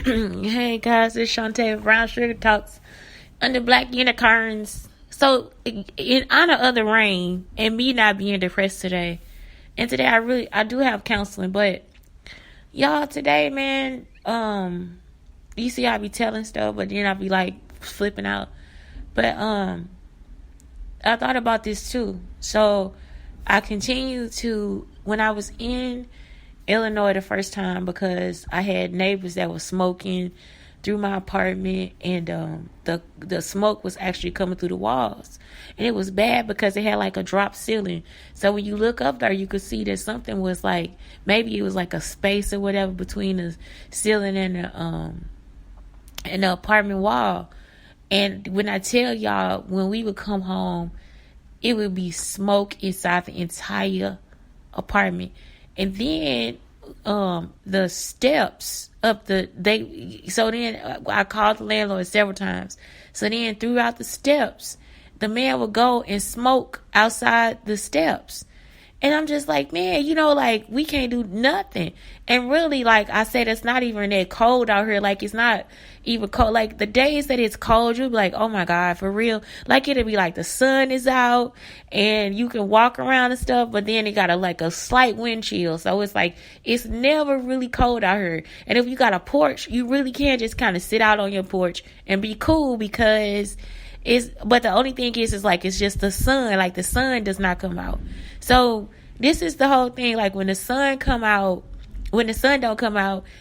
Hey guys, it's Shantae Brown Sugar Talks under Black Unicorns. So, in honor of the rain and me not being depressed today, and today I do have counseling, but y'all today, man, you see I be telling stuff, but then I be like flipping out. But I thought about this too. So I continue to when I was in Illinois the first time because I had neighbors that were smoking through my apartment, and the smoke was actually coming through the walls, and it was bad because it had like a drop ceiling. So when you look up there, you could see that something was like maybe it was like a space or whatever between the ceiling and the apartment wall. And when I tell y'all, when we would come home, it would be smoke inside the entire apartment. And then the steps up so then I called the landlord several times. So then throughout the steps, the man would go and smoke outside the steps. And I'm just like, man, like we can't do nothing. And really, like I said, it's not even that cold out here. Like it's not even cold. Like the days that it's cold, you'll be like, oh my God, for real. Like it'll be like the sun is out and you can walk around and stuff, but then it got a slight wind chill. So it's like, it's never really cold out here. And if you got a porch, you really can just kind of sit out on your porch and be cool because but the only thing is like, it's just the sun. Like the sun does not come out. So this is the whole thing. Like when the sun don't come out,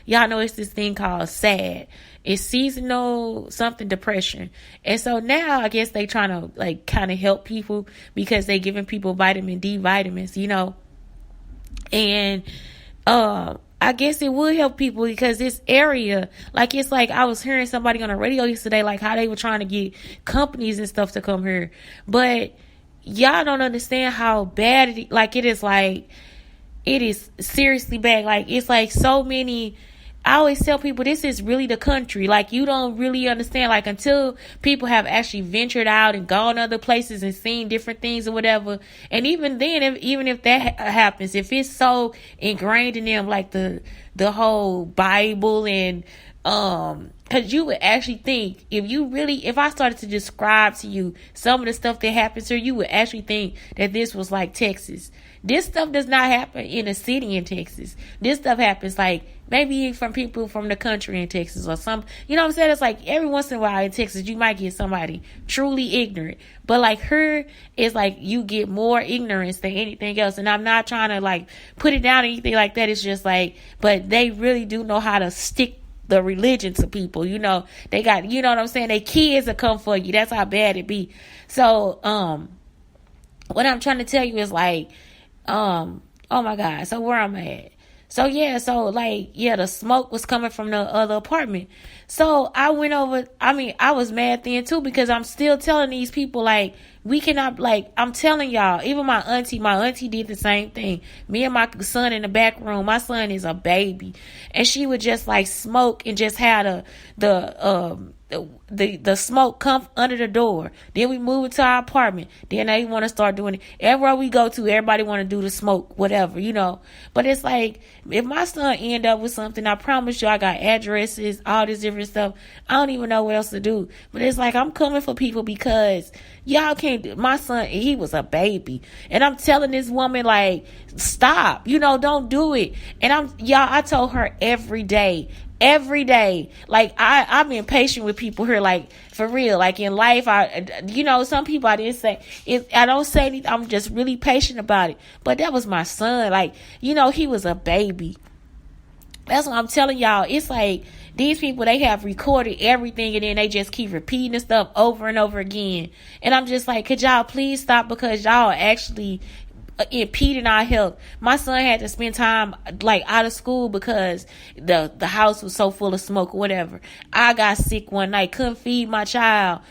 y'all know it's this thing called SAD. It's seasonal something depression. And so now I guess they trying to like kind of help people because they giving people vitamin D vitamins, and, I guess it would help people because this area, like it's like I was hearing somebody on the radio yesterday, like how they were trying to get companies and stuff to come here. But y'all don't understand how bad it is seriously bad. Like it's like so many. I always tell people this is really the country. Like you don't really understand. Like until people have actually ventured out and gone other places and seen different things or whatever. And even then, even if that happens, if it's so ingrained in them, like the whole Bible and because you would actually think if I started to describe to you some of the stuff that happens here, you would actually think that this was like Texas. This stuff does not happen in a city in Texas. This stuff happens like maybe from people from the country in Texas or some, you know what I'm saying? It's like every once in a while in Texas, you might get somebody truly ignorant. But like her, it's like you get more ignorance than anything else. And I'm not trying to like put it down or anything like that. It's just like, but they really do know how to stick the religion to people. They got, you know what I'm saying? They kids will come for you. That's how bad it be. So, what I'm trying to tell you is like, oh my God. So where I'm at. So the smoke was coming from the other apartment. So I went over, I was mad then too, because I'm still telling these people, like, we cannot, like, I'm telling y'all, even my auntie did the same thing. Me and my son in the back room, my son is a baby, and she would just like smoke and just have the smoke come under the door. Then we move into our apartment. Then they want to start doing it. Everywhere we go to, everybody want to do the smoke, whatever, But it's like, if my son end up with something, I promise you I got addresses, all this different stuff. I don't even know what else to do. But it's like, I'm coming for people because y'all can't do. My son, he was a baby. And I'm telling this woman, like, stop, don't do it. And I told her every day, like I'm impatient with people here, like for real, like in life, some people I didn't say, if I don't say anything, I'm just really patient about it. But that was my son, like, he was a baby. That's what I'm telling y'all. It's like these people, they have recorded everything and then they just keep repeating the stuff over and over again. And I'm just like, could y'all please stop, because y'all actually impeding our health. My son had to spend time like out of school because the house was so full of smoke or whatever. I got sick one night, couldn't feed my child.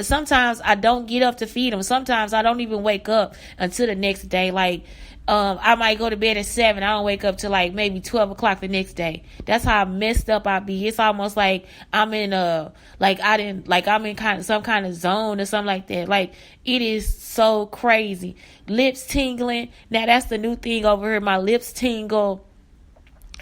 Sometimes I don't get up to feed him. Sometimes I don't even wake up until the next day. Like, I might go to bed at 7. I don't wake up till like maybe 12 o'clock the next day. That's how messed up I be. It's almost like I'm in I'm in some kind of zone or something like that. Like, it is so crazy. Lips tingling. Now that's the new thing over here. My lips tingle,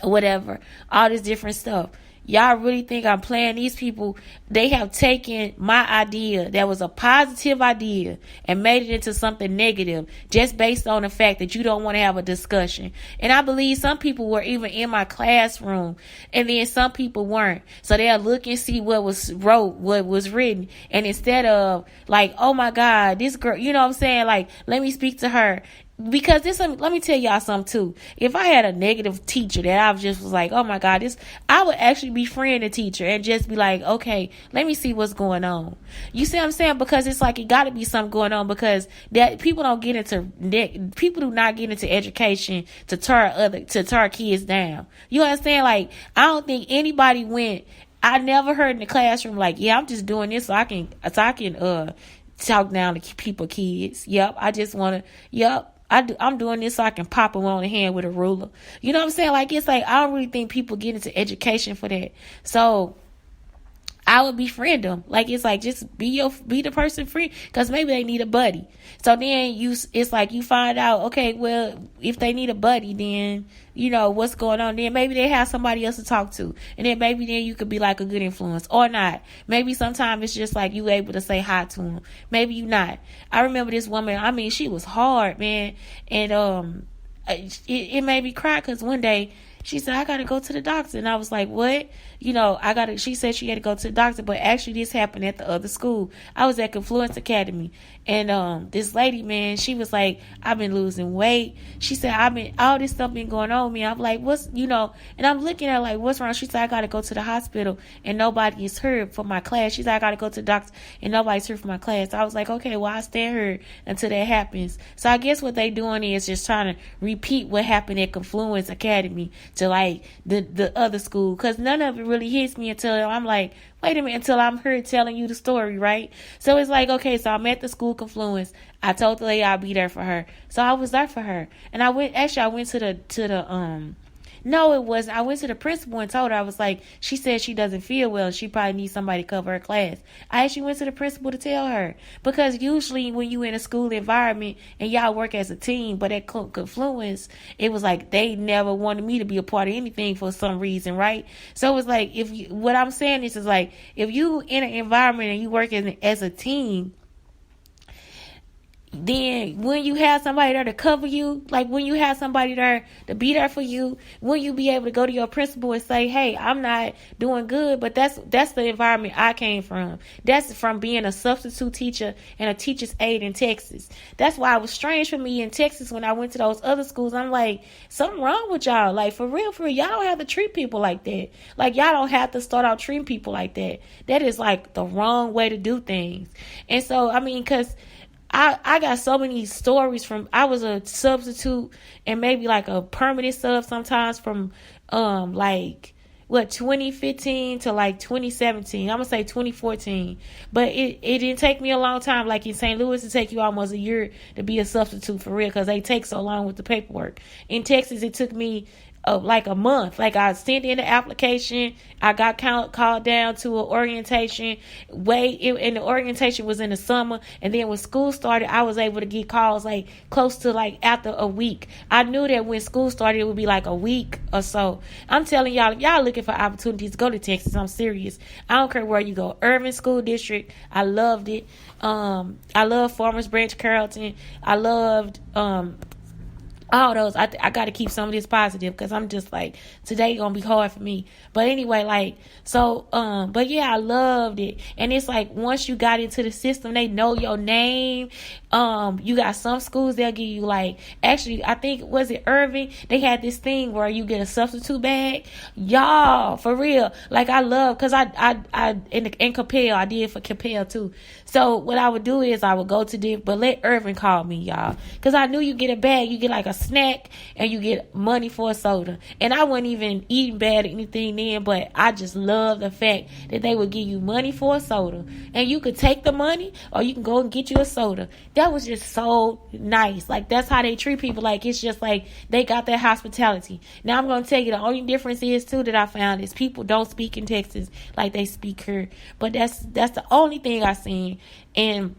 whatever. All this different stuff. Y'all really think I'm playing? These people, they have taken my idea that was a positive idea and made it into something negative just based on the fact that you don't want to have a discussion. And I believe some people were even in my classroom and then some people weren't. So they'll look and see what was written. And instead of like, oh my God, this girl, you know what I'm saying? Like, let me speak to her. Because let me tell y'all something too. If I had a negative teacher that I just was like, oh my God, I would actually befriend the teacher and just be like, okay, let me see what's going on. You see what I'm saying? Because it's like, it gotta be something going on, because that people do not get into education to tear kids down. You understand? Like, I don't think anybody I never heard in the classroom like, yeah, I'm just doing this so I can talk down to kids. Yep. I just want to, yep. I'm doing this so I can pop them on the hand with a ruler. You know what I'm saying? Like, it's like, I don't really think people get into education for that. So I would befriend them. Like, it's like, just be the person free, because maybe they need a buddy. So then it's like you find out, okay, well, if they need a buddy, then you know what's going on. Then maybe they have somebody else to talk to, and then maybe then you could be like a good influence or not. Maybe sometimes it's just like you able to say hi to them. Maybe you not. I remember this woman. I mean, she was hard, man, and it made me cry, because one day she said, I got to go to the doctor. And I was like, what? She said she had to go to the doctor, but actually this happened at the other school. I was at Confluence Academy. And this lady, man, she was like, I've been losing weight. She said, all this stuff been going on with me. I'm like, and I'm looking at her like, what's wrong? She said, I got to go to the hospital and nobody is here for my class. She said, I got to go to the doctor and nobody's here for my class. I was like, okay, well, I stand here until that happens. So I guess what they doing is just trying to repeat what happened at Confluence Academy to like the other school, because none of it really hits me until I'm like, wait a minute, until I'm here telling you the story, right? So it's like, okay, so I'm at the school Confluence. I told the lady I'll be there for her. So I was there for her. And I went to the no, it wasn't. I went to the principal and told her, I was like, she said she doesn't feel well. She probably needs somebody to cover her class. I actually went to the principal to tell her, because usually when you in a school environment and y'all work as a team, but at Confluence, it was like they never wanted me to be a part of anything for some reason, right? So it was like, what I'm saying is like, if you in an environment and you work as a team, then when you have somebody there to cover you, like when you have somebody there to be there for you, when you be able to go to your principal and say, hey, I'm not doing good, but that's the environment I came from. That's from being a substitute teacher and a teacher's aide in Texas. That's why it was strange for me in Texas when I went to those other schools. I'm like, something wrong with y'all. Like, for real, y'all don't have to treat people like that. Like, y'all don't have to start out treating people like that. That is like the wrong way to do things. And so, I mean, because I got so many stories I was a substitute and maybe like a permanent sub sometimes from 2015 to like 2017. I'm gonna say 2014. But it didn't take me a long time. Like in St. Louis, it take you almost a year to be a substitute for real, because they take so long with the paperwork. In Texas, it took me like a month. Like, I sent in the application, I got called down to an orientation, and the orientation was in the summer, and then when school started, I was able to get calls like close to like after a week. I knew that when school started, it would be like a week or so. I'm telling y'all, if y'all looking for opportunities to go to Texas, I'm serious. I don't care where you go. Irving School District, I loved it. I love Farmers Branch, Carrollton. I loved all those. I got to keep some of this positive, because I'm just like, today gonna be hard for me. But anyway, like, so but yeah, I loved it. And it's like, once you got into the system, they know your name. You got some schools, they'll give you like, actually, I think, was it Irving? They had this thing where you get a substitute bag. Y'all, for real. Like, I love, because I in Capel, I did for Capel too. So what I would do is I would go to but let Irving call me, y'all, because I knew you get a bag, you get like a snack, and you get money for a soda. And I wasn't even eating bad or anything then, but I just love the fact that they would give you money for a soda, and you could take the money or you can go and get you a soda. That was just so nice. Like, that's how they treat people. Like, it's just like they got that hospitality. Now I'm gonna tell you, the only difference is too that I found is people don't speak in Texas like they speak here. But that's the only thing I seen, and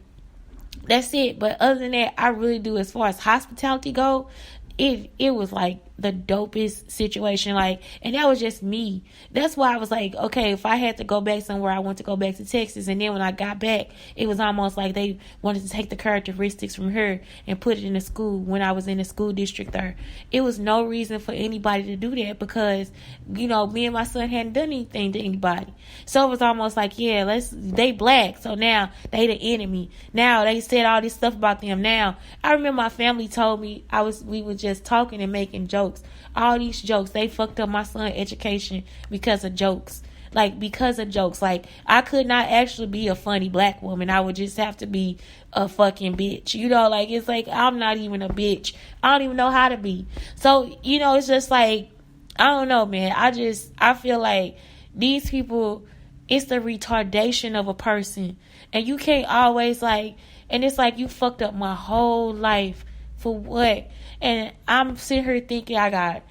that's it. But other than that, I really do, as far as hospitality go, it was like the dopest situation. Like, and that was just me. That's why I was like, okay, if I had to go back somewhere, I want to go back to Texas. And then when I got back, it was almost like they wanted to take the characteristics from her and put it in the school when I was in the school district there. It was no reason for anybody to do that because, me and my son hadn't done anything to anybody. So it was almost like, yeah, they black. So now they the enemy. Now they said all this stuff about them. Now I remember my family told me we were just talking and making jokes. All these jokes, they fucked up my son's education because of jokes. Like, because of jokes. Like, I could not actually be a funny black woman. I would just have to be a fucking bitch. Like, it's like, I'm not even a bitch. I don't even know how to be. So, it's just like, I don't know, man. I feel like these people, it's the retardation of a person. And you can't always, like, and it's like you fucked up my whole life for what? And I'm sitting here thinking I got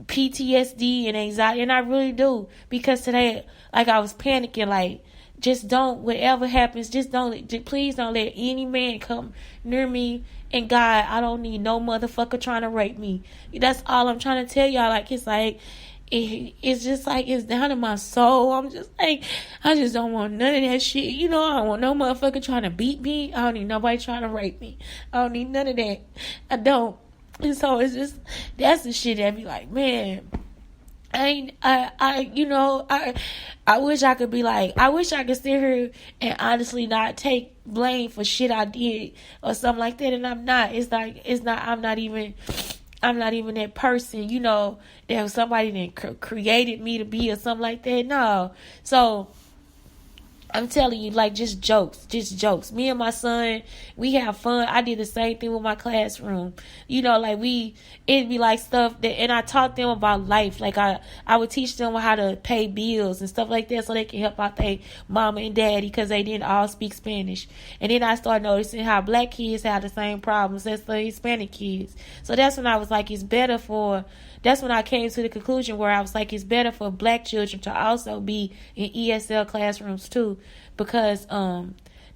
PTSD and anxiety, and I really do, because today, like, I was panicking, like, just don't, whatever happens, please don't let any man come near me, and God, I don't need no motherfucker trying to rape me. That's all I'm trying to tell y'all. Like, it's like, it's just like, it's down in my soul. I'm just like, I just don't want none of that shit. I don't want no motherfucker trying to beat me. I don't need nobody trying to rape me. I don't need none of that. I don't. And so it's just, that's the shit that be like, man, I wish I could be like, I wish I could sit here and honestly not take blame for shit I did or something like that. And I'm not. I'm not even that person, that somebody that created me to be or something like that. No. So I'm telling you, like, just jokes. Me and my son, we have fun. I did the same thing with my classroom. Like, it'd be like stuff that, and I taught them about life. Like, I would teach them how to pay bills and stuff like that so they can help out their mama and daddy because they didn't all speak Spanish. And then I started noticing how black kids have the same problems as the Hispanic kids. So that's when I was like, that's when I came to the conclusion where I was like, it's better for black children to also be in ESL classrooms too, because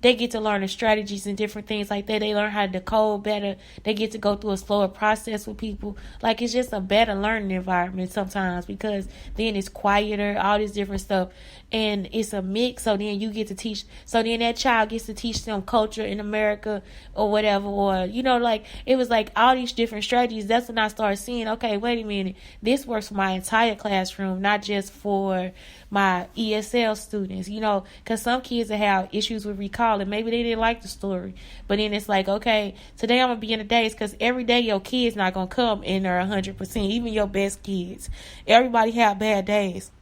they get to learn the strategies and different things like that. They learn how to decode better. They get to go through a slower process with people. Like, it's just a better learning environment sometimes because then it's quieter, all this different stuff. And it's a mix, so then you get to teach. So then that child gets to teach them culture in America or whatever. Or, like, it was like all these different strategies. That's when I started seeing, okay, wait a minute. This works for my entire classroom, not just for my ESL students, because some kids that have issues with recall and maybe they didn't like the story. But then it's like, okay, today I'm going to be in the days, because every day your kid's not going to come in there 100%, even your best kids. Everybody have bad days.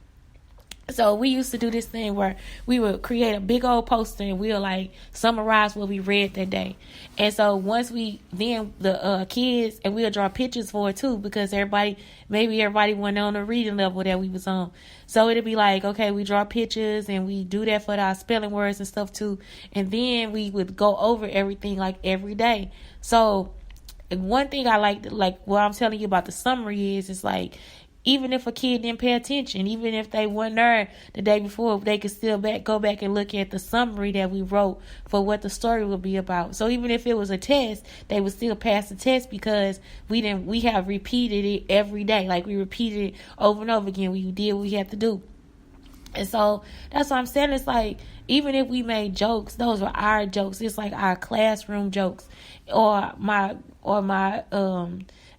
So we used to do this thing where we would create a big old poster and we'll like summarize what we read that day. And so once the kids, and we'll draw pictures for it too, because everybody wasn't on the reading level that we was on. So it'd be like, okay, we draw pictures and we do that for our spelling words and stuff too. And then we would go over everything like every day. So one thing I like what I'm telling you about the summary is like, even if a kid didn't pay attention, even if they weren't there the day before, they could still go back and look at the summary that we wrote for what the story would be about. So even if it was a test, they would still pass the test because we have repeated it every day. Like, we repeated it over and over again. We did what we had to do. And so that's what I'm saying. It's like, even if we made jokes, those were our jokes. It's like our classroom jokes, or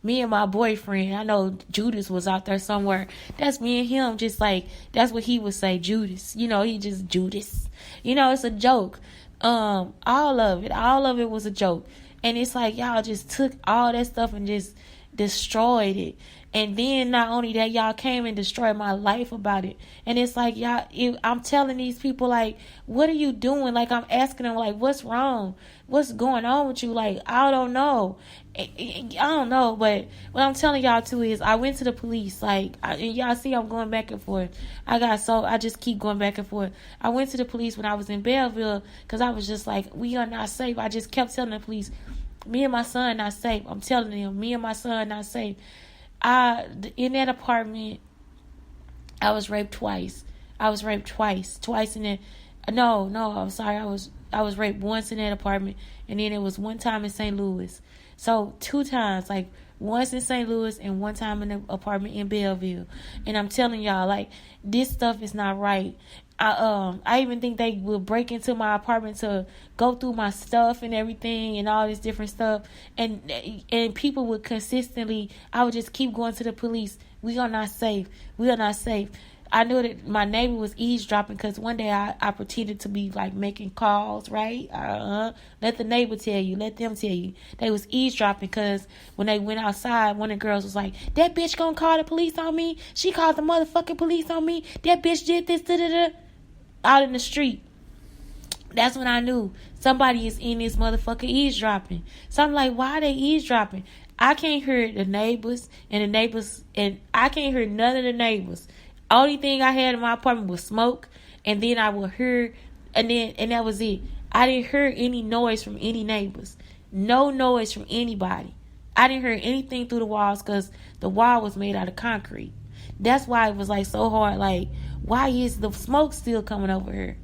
me and my boyfriend. I know Judas was out there somewhere. That's me and him. Just like, that's what he would say, Judas. He just Judas. It's a joke. All of it was a joke. And it's like, y'all just took all that stuff and just destroyed it. And then not only that, y'all came and destroyed my life about it. And it's like, I'm telling these people, like, what are you doing? Like, I'm asking them, like, what's wrong? What's going on with you? Like, I don't know. I don't know. But what I'm telling y'all too is I went to the police. Like, y'all see I'm going back and forth. I just keep going back and forth. I went to the police when I was in Belleville because I was just like, we are not safe. I just kept telling the police, me and my son not safe. I'm telling them, me and my son not safe. In that apartment, I was raped twice. Twice in it. No, I'm sorry. I was raped once in that apartment, and then it was one time in St. Louis. So 2 times, like, once in St. Louis and one time in an apartment in Belleville. And I'm telling y'all, like, this stuff is not right. I even think they will break into my apartment to go through my stuff and everything and all this different stuff. And people would consistently, I would just keep going to the police. We are not safe. We are not safe. I knew that my neighbor was eavesdropping because one day I pretended to be like making calls, right? Let the neighbor tell you. Let them tell you. They was eavesdropping because when they went outside, one of the girls was like, that bitch gonna call the police on me. She called the motherfucking police on me. That bitch did this, da-da-da. Out in the street. That's when I knew somebody is in this motherfucker eavesdropping. So I'm like, why are they eavesdropping? I can't hear the neighbors, and I can't hear none of the neighbors. Only thing I had in my apartment was smoke, and then I would hear, and that was it. I didn't hear any noise from any neighbors. No noise from anybody. I didn't hear anything through the walls because the wall was made out of concrete. That's why it was like so hard. Like, why is the smoke still coming over here?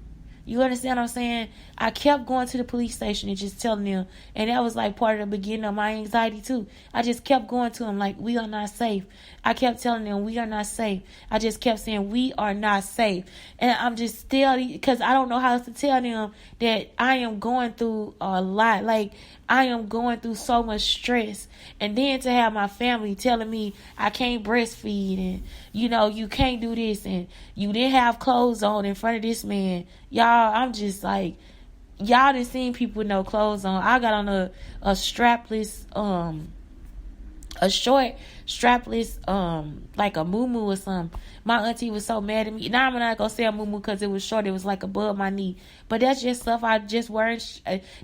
You understand what I'm saying? I kept going to the police station and just telling them. And that was like part of the beginning of my anxiety too. I just kept going to them like, we are not safe. I kept telling them, we are not safe. I just kept saying, we are not safe. And I'm just still, because I don't know how to tell them that I am going through a lot. Like, I am going through so much stress. And then to have my family telling me I can't breastfeed and, you can't do this and you didn't have clothes on in front of this man. Y'all, I'm just like, y'all done seen people with no clothes on. I got on a strapless, a short strapless, like a muumuu or something. My auntie was so mad at me. Now I'm not gonna say a muumuu because it was short. It was like above my knee. But that's just stuff I just wear.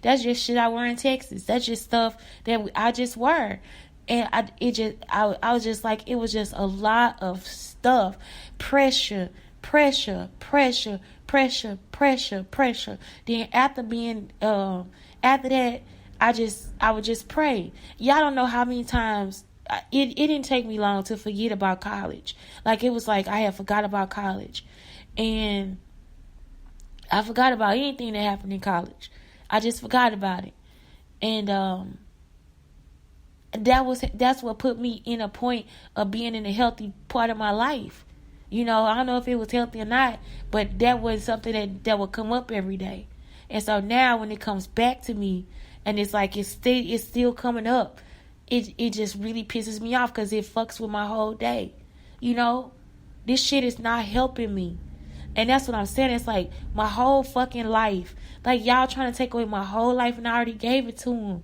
That's just shit I wear in Texas. That's just stuff that I just wear. And I was just like, it was just a lot of stuff. Pressure. Then after that, I would just pray. Y'all don't know how many times it didn't take me long to forget about college. Like, it was like I had forgot about college, and I forgot about anything that happened in college. I just forgot about it, and that's what put me in a point of being in a healthy part of my life. I don't know if it was healthy or not, but that was something that would come up every day. And so now when it comes back to me, and it's like it's still coming up, it just really pisses me off because it fucks with my whole day. This shit is not helping me. And that's what I'm saying. It's like my whole fucking life. Like, y'all trying to take away my whole life, and I already gave it to him.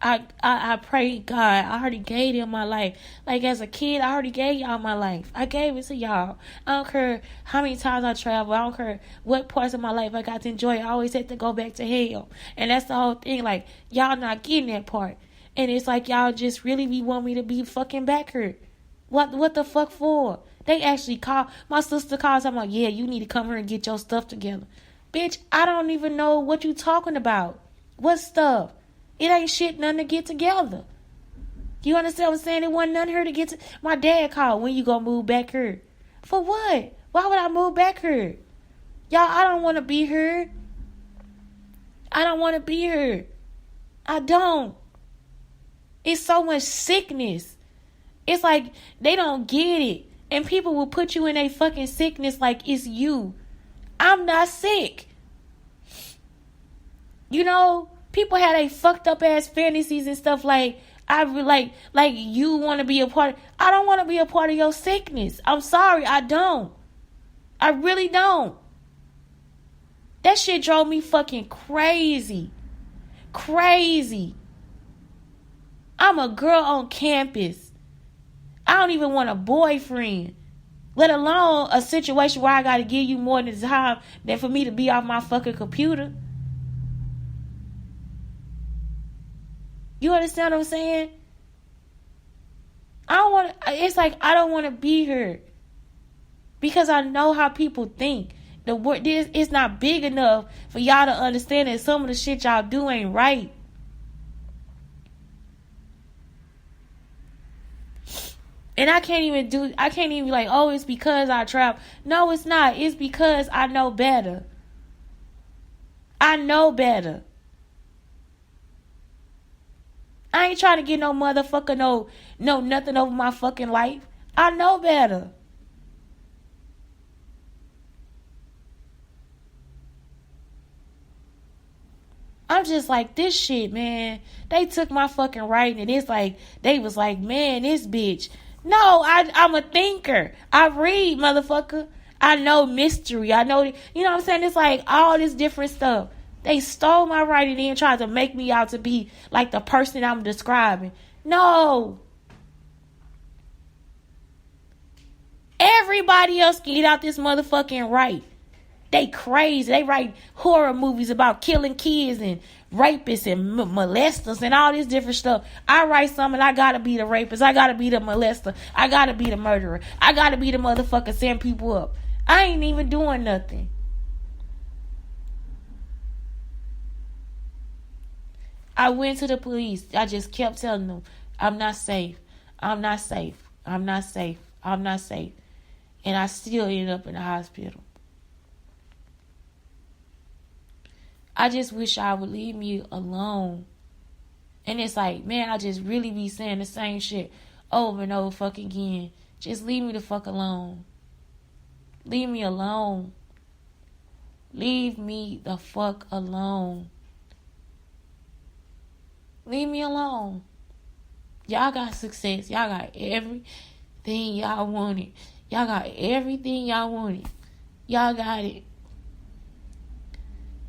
I prayed God. I already gave them my life. Like, as a kid, I already gave y'all my life. I gave it to y'all. I don't care how many times I travel. I don't care what parts of my life I got to enjoy. I always had to go back to hell. And that's the whole thing. Like, y'all not getting that part. And it's like y'all just really want me to be fucking back here. What the fuck for? They actually call. My sister calls. I'm like, yeah, you need to come here and get your stuff together. Bitch, I don't even know what you talking about. What stuff? It ain't shit nothing to get together. You understand what I'm saying? It wasn't nothing here to get to. My dad called, when you gonna move back here? For what? Why would I move back here? Y'all, I don't want to be here. I don't want to be here. I don't. It's so much sickness. It's like they don't get it. And people will put you in a fucking sickness like it's you. I'm not sick. People had a fucked up ass fantasies and stuff like you want to be a part. I don't want to be a part of your sickness. I'm sorry, I don't. I really don't. That shit drove me fucking crazy. Crazy. I'm a girl on campus. I don't even want a boyfriend, let alone a situation where I got to give you more than time than for me to be off my fucking computer. You understand what I'm saying? It's like I don't want to be here because I know how people think. The word it's not big enough for y'all to understand that some of the shit y'all do ain't right. And I can't even be like, oh, it's because I travel. No, it's not. It's because I know better. I know better. I ain't trying to get no motherfucker, no nothing over my fucking life. I know better. I'm just like, this shit, man. They took my fucking writing, and it's like, they was like, man, this bitch. No, I'm a thinker. I read, motherfucker. I know mystery. I know, you know what I'm saying? It's like all this different stuff. They stole my writing and tried to make me out to be like the person I'm describing. No. Everybody else can get out this motherfucking right. They crazy. They write horror movies about killing kids and rapists and molesters and all this different stuff. I write something, I gotta be the rapist. I gotta be the molester. I gotta be the murderer. I gotta be the motherfucker setting people up. I ain't even doing nothing. I went to the police. I just kept telling them, I'm not safe. I'm not safe. I'm not safe. I'm not safe. And I still ended up in the hospital. I just wish I would leave me alone. And it's like, man, I just really be saying the same shit over and over fucking again. Just leave me the fuck alone. Leave me alone. Leave me the fuck alone. Leave me alone. Y'all got success. Y'all got everything y'all wanted. Y'all got everything y'all wanted. Y'all got it.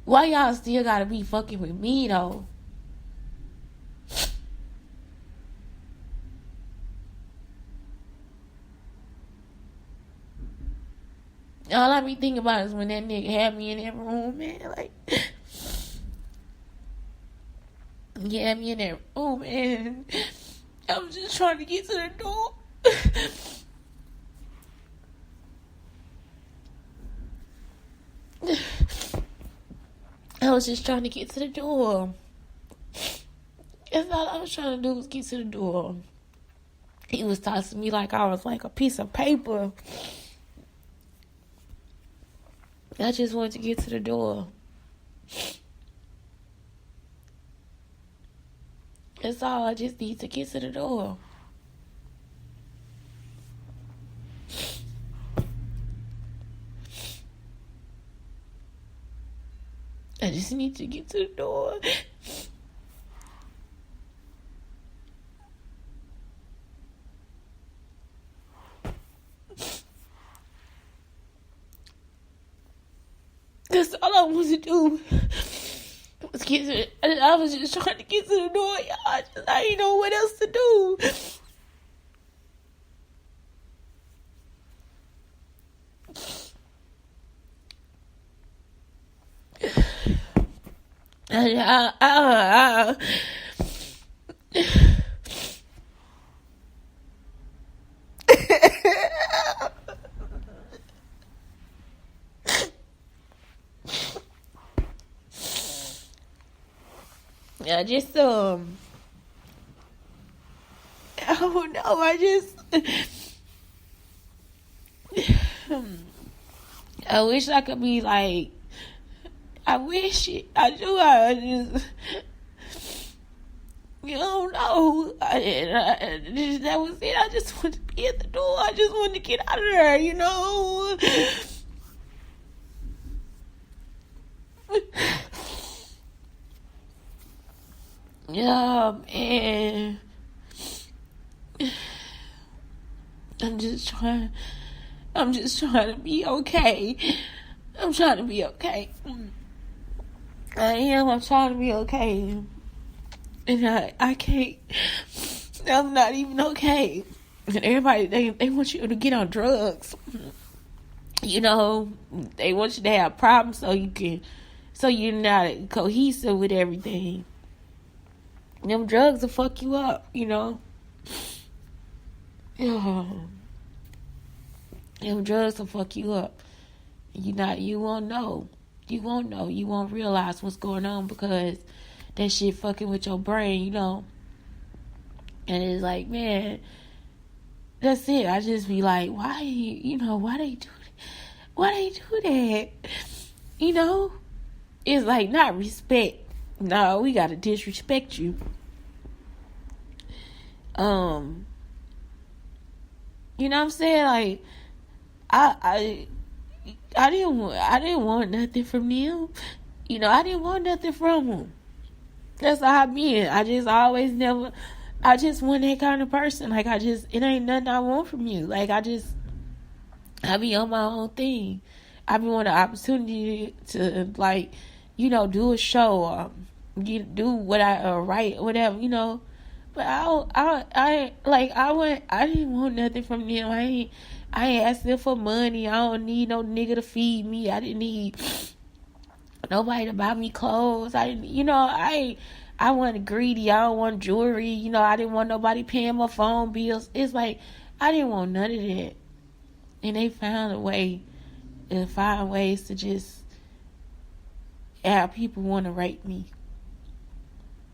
Why y'all still gotta be fucking with me, though? All I be thinking about is when that nigga had me in that room, man. Like, he had me in that room, man. I was just trying to get to the door. I was just trying to get to the door. That's all I was trying to do was get to the door. He was tossing me like I was like a piece of paper. I just wanted to get to the door. That's all. I just need to get to the door. I just need to get to the door. That's all I wanted to do. Was get to I was just trying to get to the door, y'all. I didn't know what else to do. I just I don't know. I wish I could be like. I wish it. I do. I just. You don't know. That was it. I just wanted to be at the door. I just wanted to get out of there, you know. Yeah, man. I'm just trying to be okay. I'm trying to be okay. I am. I'm trying to be okay. And I can't. I'm not even okay. And everybody, they want you to get on drugs. You know, they want you to have problems so you're not cohesive with everything. Them drugs will fuck you up, you know. Them drugs will fuck you up. You won't know. You won't know. You won't realize what's going on because that shit fucking with your brain, you know. And it's like, man, that's it. I just be like, why they do that? Why they do that? You know? It's like not respect. No, we gotta disrespect you. Um, you know what I'm saying? Like, I I didn't want nothing from them. You know, I didn't want nothing from them. That's how I been. I just always never. I just want that kind of person. Like, it ain't nothing I want from you. Like, I be on my own thing. I be want the opportunity to, like, do a show or do what I write, whatever, But I didn't want nothing from them. I ain't asking for money. I don't need no nigga to feed me. I didn't need nobody to buy me clothes. I didn't, I wasn't greedy. I don't want jewelry. I didn't want nobody paying my phone bills. It's like, I didn't want none of that. And they found a way to find ways to just have people want to rape me.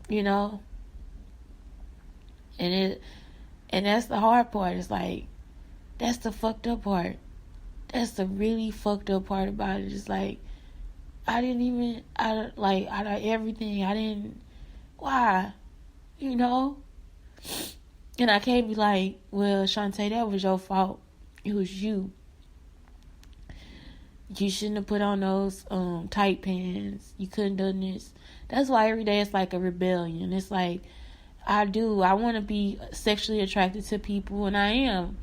And that's the hard part. It's like, that's the fucked up part. That's the really fucked up part about it. It's like, out of everything, why? And I can't be like, well, Shantae, that was your fault. It was you. You shouldn't have put on those tight pants. You couldn't done this. That's why every day it's like a rebellion. It's like, I want to be sexually attracted to people, and I am,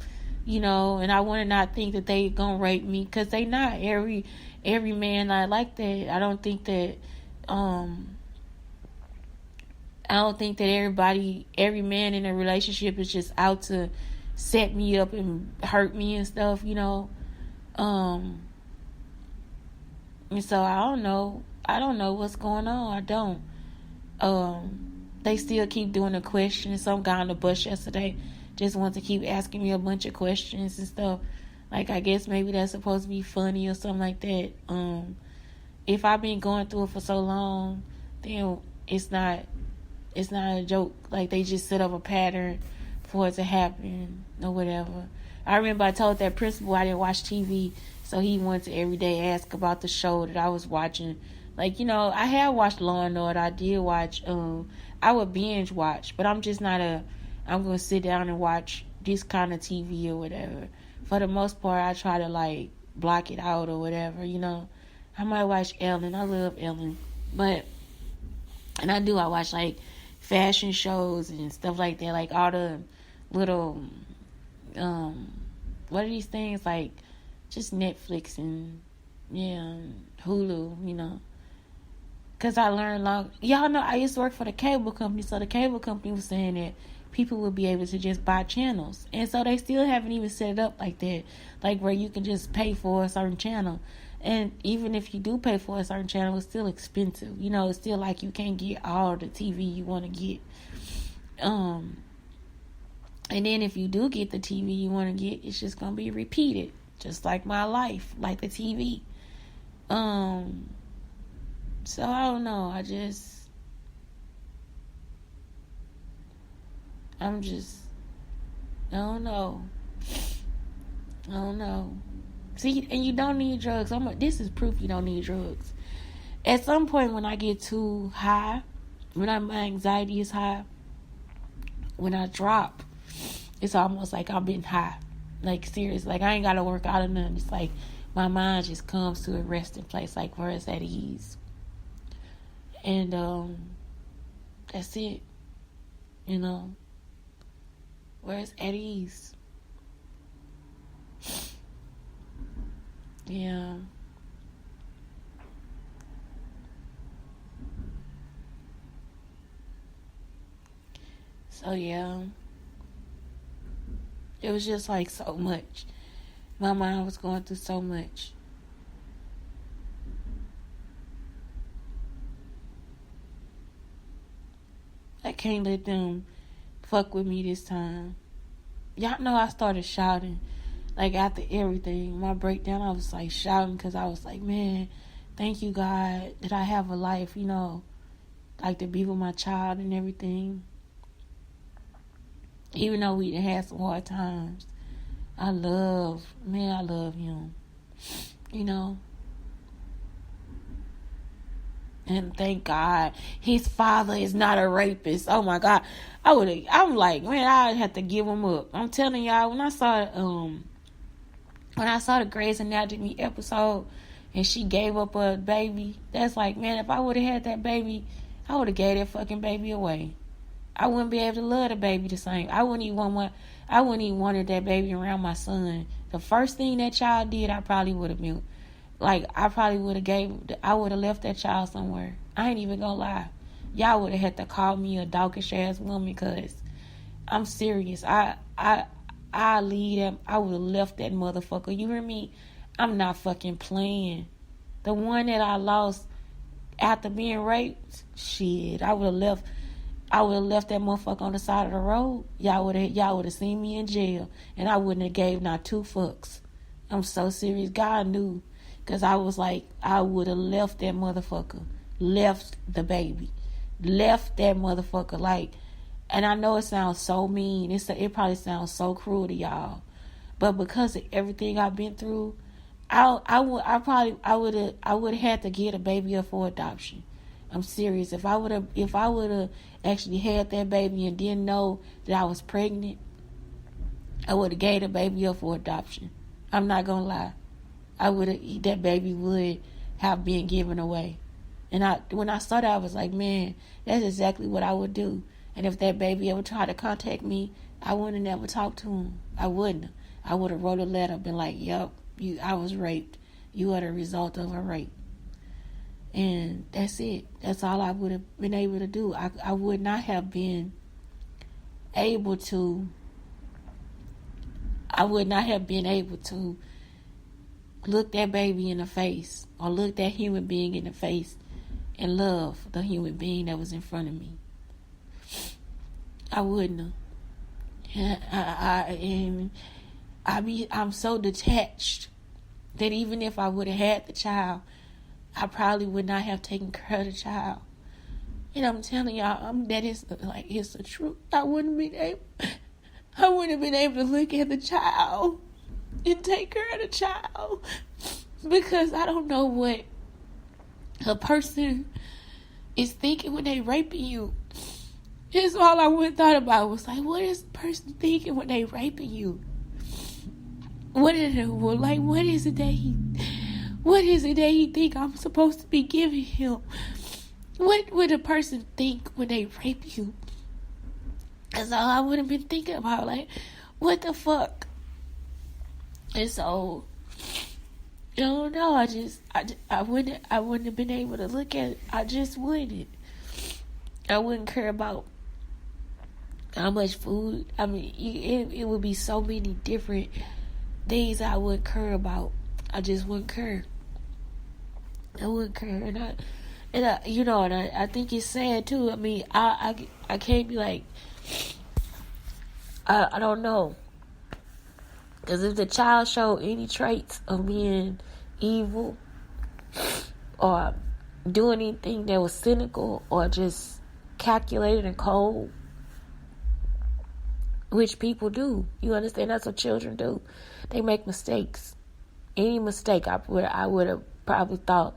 and I want to not think that they gonna rape me, because they not. Every man not like that. I don't think that every man in a relationship is just out to set me up and hurt me and stuff, and so I don't know what's going on. I don't. They still keep doing the questions. Some guy on the bus yesterday just wants to keep asking me a bunch of questions and stuff. Like, I guess maybe that's supposed to be funny or something like that. If I've been going through it for so long, then it's not a joke. Like, they just set up a pattern for it to happen or whatever. I remember I told that principal I didn't watch TV, so he wanted to every day ask about the show that I was watching. Like, I had watched Law and Order. I did watch, I would binge watch, but I'm just not I'm going to sit down and watch this kind of TV or whatever. For the most part, I try to, like, block it out or whatever, I might watch Ellen. I love Ellen. And I watch, like, fashion shows and stuff like that, like all the little, what are these things, like, just Netflix and, Hulu, because I learned y'all know I used to work for the cable company, so the cable company was saying that people would be able to just buy channels, and so they still haven't even set it up like that, like where you can just pay for a certain channel. And even if you do pay for a certain channel, it's still expensive. It's still like you can't get all the TV you want to get. And then if you do get the TV you want to get, it's just going to be repeated. Just like my life, like the TV. So I don't know. I don't know. I don't know. See, and you don't need drugs. This is proof you don't need drugs. At some point when I get too high, my anxiety is high, when I drop, it's almost like I've been high. Like, serious. Like, I ain't got to work out or nothing. It's like my mind just comes to a resting place, like where it's at ease. And that's it. Where it's at ease. Yeah. So, yeah. It was just like so much. My mind was going through so much. I can't let them fuck with me this time. Y'all know I started shouting. Like, after everything, my breakdown, I was like shouting because I was like, man, thank you, God, that I have a life, like to be with my child and everything. Even though we had some hard times, I love him, And thank God his father is not a rapist. Oh my God. I'm like, man, I'd have to give him up. I'm telling y'all, when I saw the Grey's Anatomy episode and she gave up a baby, that's like, man, if I would have had that baby, I would have gave that fucking baby away. I wouldn't be able to love the baby the same. I wouldn't even wanted that baby around my son. The first thing that child did, I probably would have been like, I would have left that child somewhere. I ain't even gonna lie. Y'all would have had to call me a doggish ass woman, because I'm serious. I leave them. I would have left that motherfucker. You hear me? I'm not fucking playing. The one that I lost after being raped, shit, I would have left that motherfucker on the side of the road. Y'all would have seen me in jail, and I wouldn't have gave not two fucks. I'm so serious. God knew, because I was like, I would have left that motherfucker, left the baby, left that motherfucker. Like, and I know it sounds so mean. It probably sounds so cruel to y'all, but because of everything I've been through, I would have had to get a baby up for adoption. I'm serious. If I would have actually had that baby and didn't know that I was pregnant, I would have gave the baby up for adoption. I'm not gonna lie. That baby would have been given away. And when I saw that, I was like, man, that's exactly what I would do. And if that baby ever tried to contact me, I wouldn't have never talked to him. I wouldn't. I would have wrote a letter, been like, yup, I was raped. You are the result of a rape. And that's it. That's all I would have been able to do. I would not have been able to look that baby in the face, or look that human being in the face, and love the human being that was in front of me. I wouldn't have. I'm so detached that even if I would have had the child, I probably would not have taken care of the child. And I'm telling y'all, it's the truth. I wouldn't have been able to look at the child and take care of the child, because I don't know what a person is thinking when they raping you. That's all I would have thought about, was like, what is the person thinking when they raping you? What is it that he think I'm supposed to be giving him? What would a person think when they rape you? That's all I would have been thinking about. Like, what the fuck? And so, I don't know. I wouldn't have been able to look at it. I just wouldn't. I wouldn't care about how much food. I mean, it would be so many different things I wouldn't care about. I just wouldn't care. I wouldn't care. And I think it's sad too. I mean, I can't be like, I don't know. Because if the child showed any traits of being evil, or doing anything that was cynical, or just calculated and cold, which people do, you understand, that's what children do. They make mistakes. Any mistake, I would have probably thought,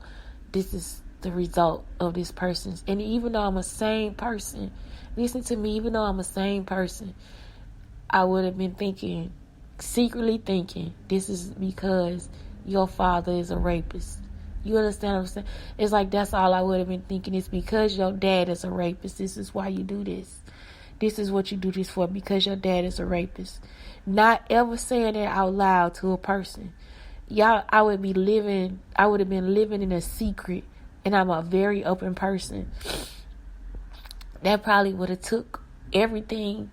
this is the result of this person's. And even though I'm a sane person, listen to me, even though I'm a sane person, I would have been secretly thinking, this is because your father is a rapist. You understand what I'm saying? It's like, that's all I would have been thinking. It's because your dad is a rapist. This is why you do this. This is what you do this for, because your dad is a rapist. Not ever saying it out loud to a person. I would have been living in a secret, and I'm a very open person. That probably would have took everything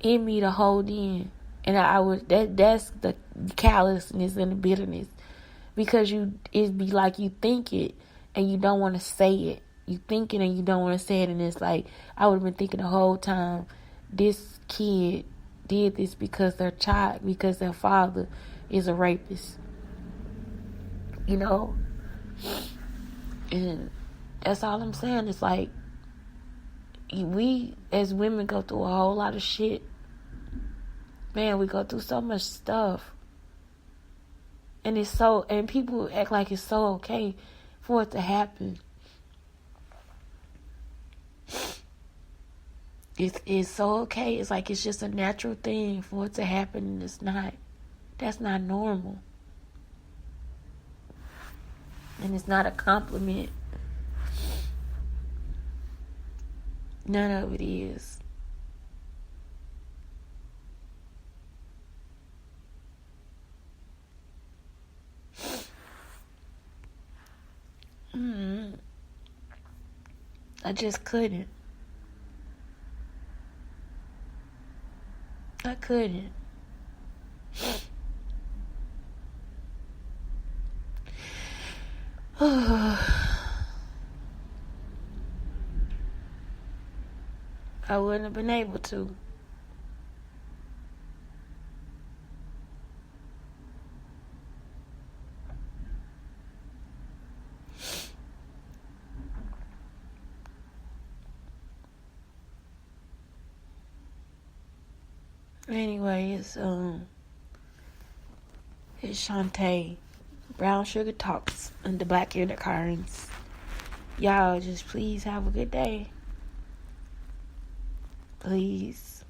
in me to hold in. And that's the callousness and the bitterness. Because it'd be like you think it and you don't want to say it. You think it and you don't want to say it, and it's like, I would have been thinking the whole time, this kid did this because their father is a rapist. You know? And that's all I'm saying. It's like, we as women go through a whole lot of shit. Man, we go through so much stuff. And people act like it's so okay for it to happen. It's so okay. It's like it's just a natural thing for it to happen, and it's not. That's not normal, and it's not a compliment. None of it is. I just couldn't. I couldn't. I wouldn't have been able to. Anyway, it's Shantae. Brown Sugar Talks and the Black Unicorns. Y'all just please have a good day. Please.